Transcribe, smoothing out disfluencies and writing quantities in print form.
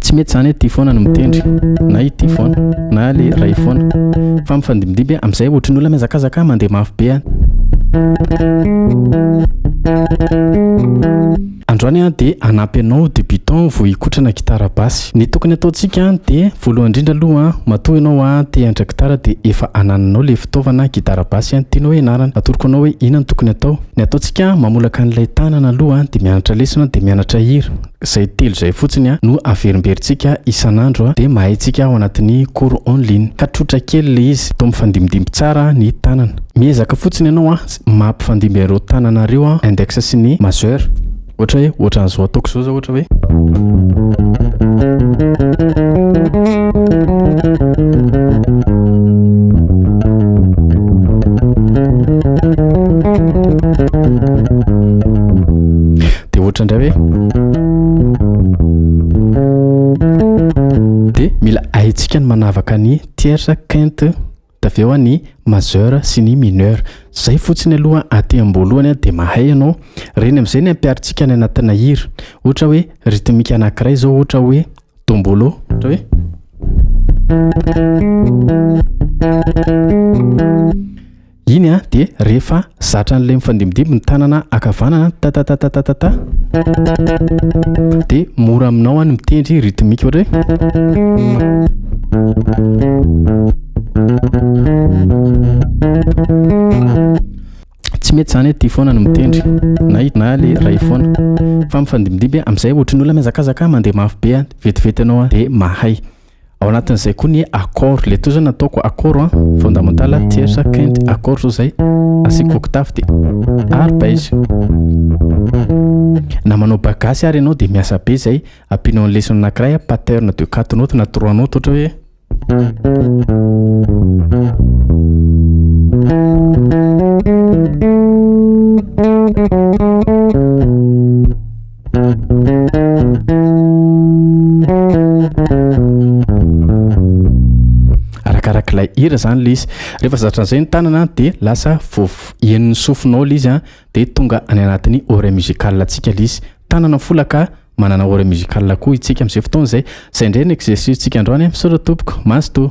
tsy mety zany ty foana no mitendry na ity foana na le ray foana fa mifandimidimby am'izay ohatry ny olona mihazakazaka mandeha mafy be androany dia anampy anao débutant vao hikotrana gitara basy. Ny tokony ataontsika dia voalohany indrindra aloha matoa ianao te hianatra gitara dia efa anananao le fitaovana gitara basy tianao ianarana. Atoroko anao hoe inona no tokony atao. Ny ataontsika mamolaka an'ilay tanana aloha dia mianatra lesona dia mianatra hira. Zay telo zay fotsiny no averimberintsika isan'andro dia mahaitsika ao anatin'ny cours en ligne. Ka trotra kely le izy to mifandimidimby tsara ny tanana. Miezaka fotsiny ianao mampifandimby ireo tanana ireo index sy ny majeur. Ohatra hoe ohatran'izao ataoko zao ohatra hoe dia ohatra indray hoe dia mila haitsika ny manavaka ny tierce, quinte avy eo ny majeur sy ny mineur. Zay fotsiny aloha aty amboalohany dia mahay ianao. Reny amin'izay ny ampiarintsika ny anatina hira. Ohatra hoe rythmique anankiray zao ohatra hoe tombolo. Ohatra hoe iny dia rehefa zatra an'ilay mifandimidimby ny tanana akavanana tatatatatata dia mora aminao ny mitendry rythmique ohatra hoe tsy mety zany ty foana no mitendry na le ray foana fa mifandimidimby am'izay ohatry ny olona mihazakazaka mandeha mafy be vetivety anao dia mahay. Ao anatin'izay koa ny accord le to zany nataoko accord fondamentale tierce, quinte, accord zao zay asiko octave dia arpège. Na manao bagasy ary ianao dia miasa be zay ampianao ny leçon anankiray pattern de 4 notes na 3 notes ohatra hoe arakarak'ilay hira zany le izy. Rehefa zatran'izay ny tanana dia lasa eniny sofinao le izy dia tonga any anatin'ny oreille musicale antsika le izy. Tanana folaka manana oreille musicale koa itsika amin'izay fotoana zay. Zay indray ny exercice tsika androany. Misaotra tompoko, maso to.